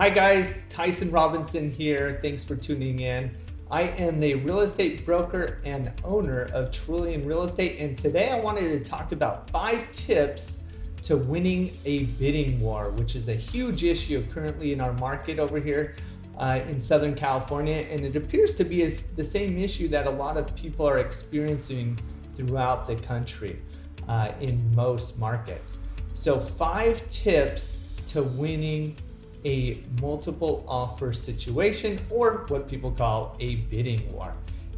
Hi guys, Tyson Robinson here. Thanks for tuning in. I am the real estate broker and owner of Trillion Real Estate, and today I wanted to talk about 5 tips to winning a bidding war, which is a huge issue currently in our market over here in Southern California, and it appears to be the same issue that a lot of people are experiencing throughout the country in most markets. So 5 tips to winning a multiple offer situation, or what people call a bidding war.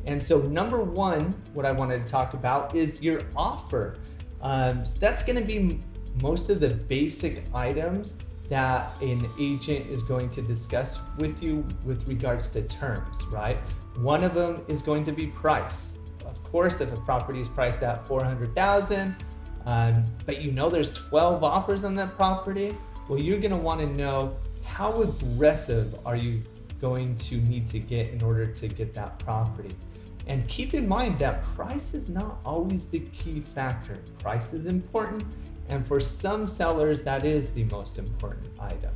And so number 1, what I wanted to talk about is your offer. That's going to be most of the basic items that an agent is going to discuss with you with regards to terms, right? One of them is going to be price. Of course, if a property is priced at $400,000, but you know there's 12 offers on that property, well, you're going to want to know how aggressive are you going to need to get in order to get that property. And keep in mind that price is not always the key factor. Price is important, and for some sellers that is the most important item.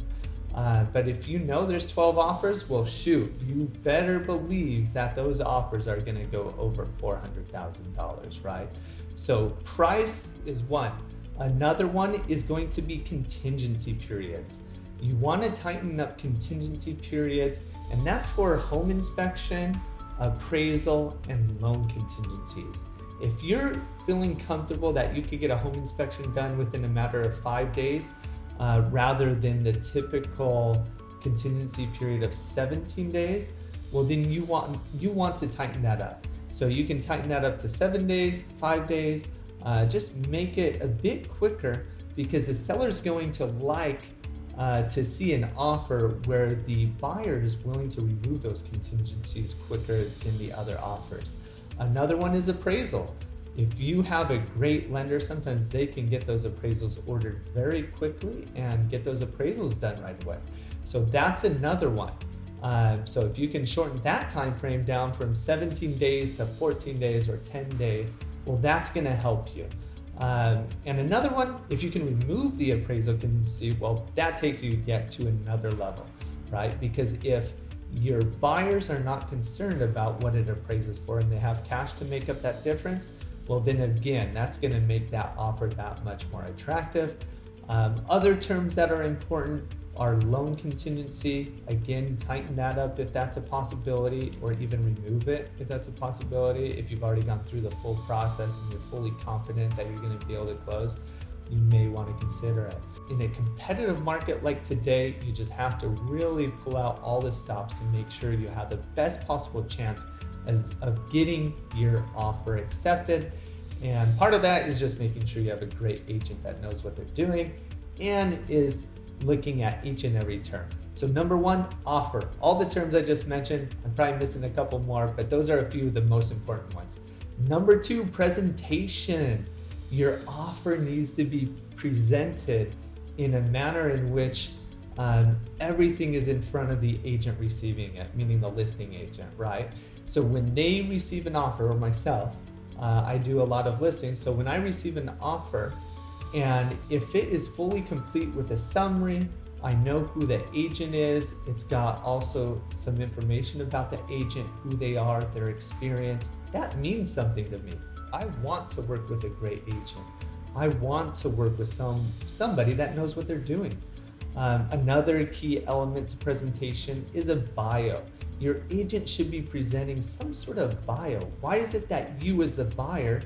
But if you know there's 12 offers, well shoot, you better believe that those offers are going to go over $400,000, right? So price is one. Another one is going to be contingency periods. You want to tighten up contingency periods, and that's for home inspection, appraisal, and loan contingencies. If you're feeling comfortable that you could get a home inspection done within a matter of 5 days, rather than the typical contingency period of 17 days, well then you want to tighten that up. So you can tighten that up to 7 days, 5 days, just make it a bit quicker, because the seller's going to like to see an offer where the buyer is willing to remove those contingencies quicker than the other offers. Another one is appraisal. If you have a great lender, sometimes they can get those appraisals ordered very quickly and get those appraisals done right away. So that's another one. So if you can shorten that time frame down from 17 days to 14 days or 10 days, well, that's going to help you. And another one, if you can remove the appraisal contingency, well, that takes you yet to another level, right? Because if your buyers are not concerned about what it appraises for and they have cash to make up that difference, well, then again, that's going to make that offer that much more attractive. Other terms that are important are loan contingency. Again, tighten that up if that's a possibility, or even remove it if that's a possibility. If you've already gone through the full process and you're fully confident that you're going to be able to close, you may want to consider it. In a competitive market like today, you just have to really pull out all the stops to make sure you have the best possible chance of getting your offer accepted. And part of that is just making sure you have a great agent that knows what they're doing and is looking at each and every term. So number 1, offer. All the terms I just mentioned, I'm probably missing a couple more, but those are a few of the most important ones. Number 2, presentation. Your offer needs to be presented in a manner in which everything is in front of the agent receiving it, meaning the listing agent, right? So when they receive an offer, or myself, I do a lot of listings, so when I receive an offer, and if it is fully complete with a summary, I know who the agent is, it's got also some information about the agent, who they are, their experience, that means something to me. I want to work with a great agent. I want to work with somebody that knows what they're doing. Another key element to presentation is a bio. Your agent should be presenting some sort of bio. Why is it that you as the buyer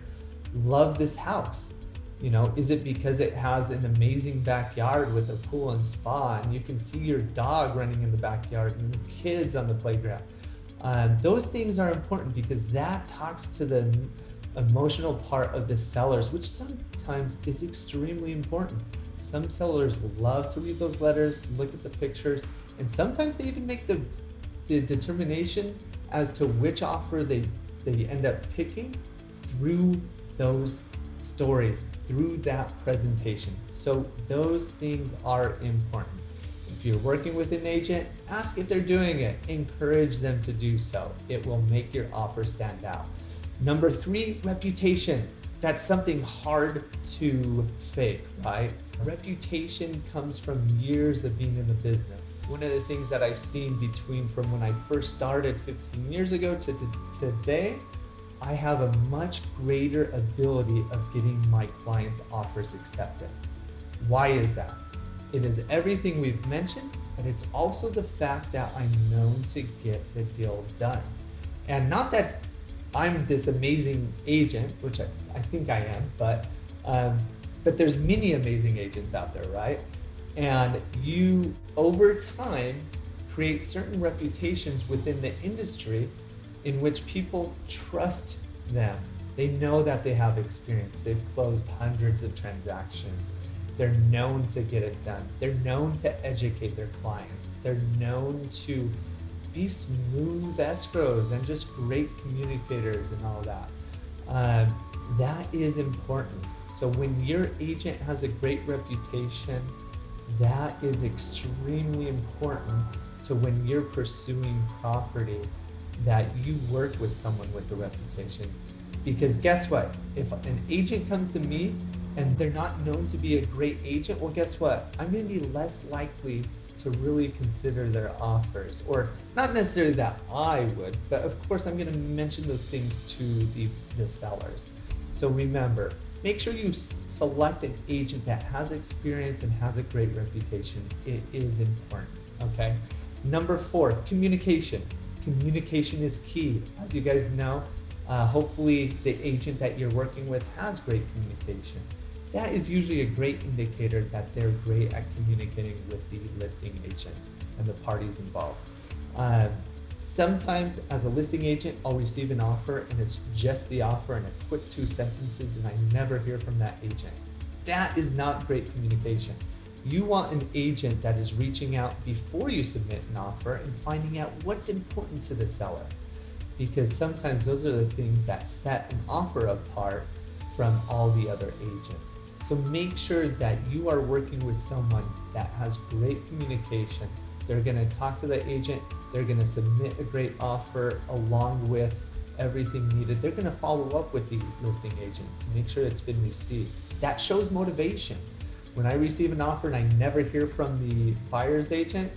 love this house? You know, is it because it has an amazing backyard with a pool and spa, and you can see your dog running in the backyard and the kids on the playground? Those things are important because that talks to the emotional part of the sellers, which sometimes is extremely important. Some sellers love to read those letters, look at the pictures, and sometimes they even make the determination as to which offer they end up picking through those stories, through that presentation. So those things are important. If you're working with an agent, ask if they're doing it. Encourage them to do so. It will make your offer stand out. Number 3, reputation. that's something hard to fake, right? Reputation comes from years of being in the business. One of the things that I've seen between from when I first started 15 years ago to today, I have a much greater ability of getting my clients' offers accepted. Why is that? It is everything we've mentioned, but it's also the fact that I'm known to get the deal done. And not that I'm this amazing agent, which I think I am, but there's many amazing agents out there, right? And you, over time, create certain reputations within the industry in which people trust them. They know that they have experience. They've closed hundreds of transactions. They're known to get it done. They're known to educate their clients. They're known to be smooth escrows and just great communicators and all that. That is important. So when your agent has a great reputation, that is extremely important to when you're pursuing property, that you work with someone with a reputation. Because guess what? If an agent comes to me and they're not known to be a great agent, well, guess what? I'm going to be less likely to really consider their offers. Or not necessarily that I would, but of course I'm going to mention those things to the sellers. So remember, make sure you select an agent that has experience and has a great reputation. It is important, okay? Number 4, communication. Communication is key. As you guys know, hopefully the agent that you're working with has great communication. That is usually a great indicator that they're great at communicating with the listing agent and the parties involved. Sometimes as a listing agent, I'll receive an offer and it's just the offer and a quick 2 sentences and I never hear from that agent. That is not great communication. You want an agent that is reaching out before you submit an offer and finding out what's important to the seller. Because sometimes those are the things that set an offer apart from all the other agents. So make sure that you are working with someone that has great communication. They're going to talk to the agent. They're going to submit a great offer along with everything needed. They're going to follow up with the listing agent to make sure it's been received. That shows motivation. When I receive an offer and I never hear from the buyer's agent,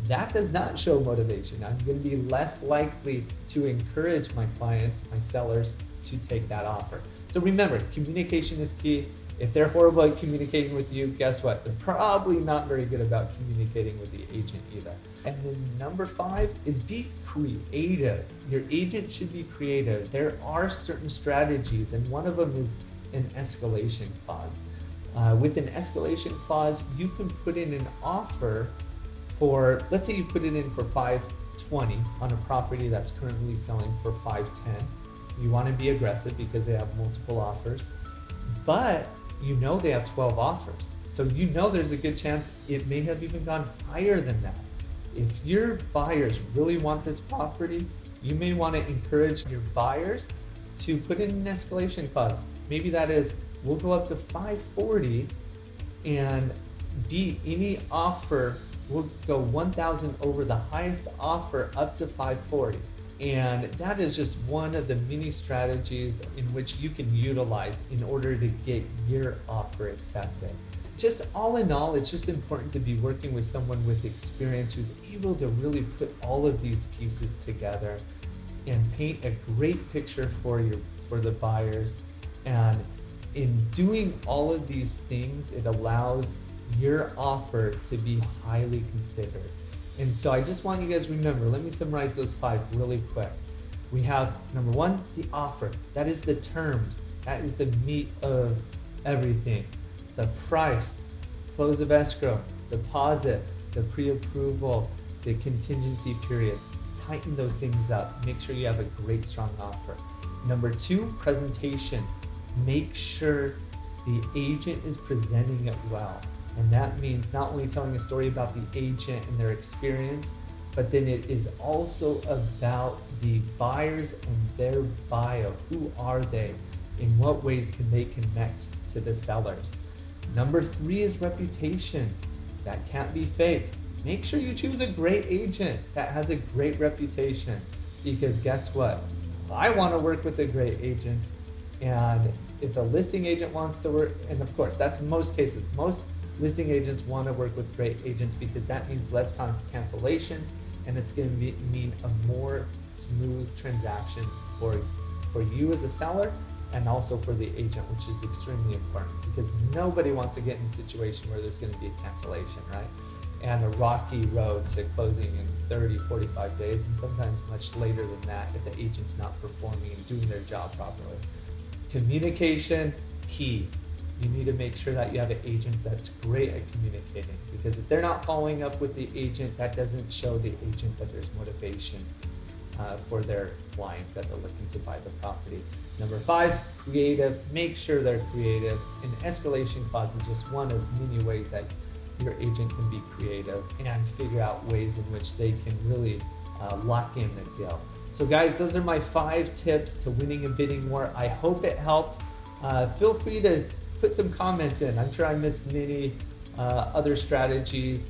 that does not show motivation. I'm going to be less likely to encourage my clients, my sellers, to take that offer. So remember, communication is key. If they're horrible at communicating with you, guess what? They're probably not very good about communicating with the agent either. And then number 5 is be creative. Your agent should be creative. There are certain strategies, and one of them is an escalation clause. With an escalation clause, you can put in an offer for, let's say you put it in for $520 on a property that's currently selling for $510. You want to be aggressive because they have multiple offers, but you know they have 12 offers. So you know there's a good chance it may have even gone higher than that. If your buyers really want this property, you may want to encourage your buyers to put in an escalation clause. Maybe that is, we'll go up to $540 and beat any offer. We'll go 1,000 over the highest offer up to $540. And that is just one of the many strategies in which you can utilize in order to get your offer accepted. Just all in all, it's just important to be working with someone with experience who's able to really put all of these pieces together and paint a great picture for the buyers. And in doing all of these things, it allows your offer to be highly considered. And so I just want you guys to remember, let me summarize those 5 really quick. We have number 1, the offer. That is the terms. That is the meat of everything. The price, close of escrow, deposit, the pre-approval, the contingency periods. Tighten those things up. Make sure you have a great, strong offer. Number 2, presentation. Make sure the agent is presenting it well. And that means not only telling a story about the agent and their experience, but then it is also about the buyers and their bio. Who are they? In what ways can they connect to the sellers? Number 3 is reputation. That can't be faked. Make sure you choose a great agent that has a great reputation, because guess what? I want to work with the great agents, and if a listing agent wants to work, and of course that's most cases, most listing agents want to work with great agents because that means less cancellations, and it's going to mean a more smooth transaction for you as a seller and also for the agent, which is extremely important because nobody wants to get in a situation where there's going to be a cancellation, right? And a rocky road to closing in 30, 45 days, and sometimes much later than that if the agent's not performing and doing their job properly. Communication, key. You need to make sure that you have agents that's great at communicating, because if they're not following up with the agent, that doesn't show the agent that there's motivation for their clients that are looking to buy the property. Number 5, creative. Make sure they're creative. An escalation clause is just one of many ways that your agent can be creative and figure out ways in which they can really lock in the deal. So guys, those are my 5 tips to winning and bidding more. I hope it helped. Feel free to put some comments in. I'm sure I missed many other strategies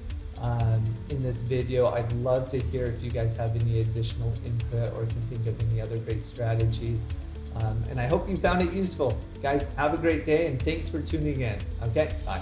in this video. I'd love to hear if you guys have any additional input or can think of any other great strategies. And I hope you found it useful. Guys, have a great day and thanks for tuning in. Okay, bye.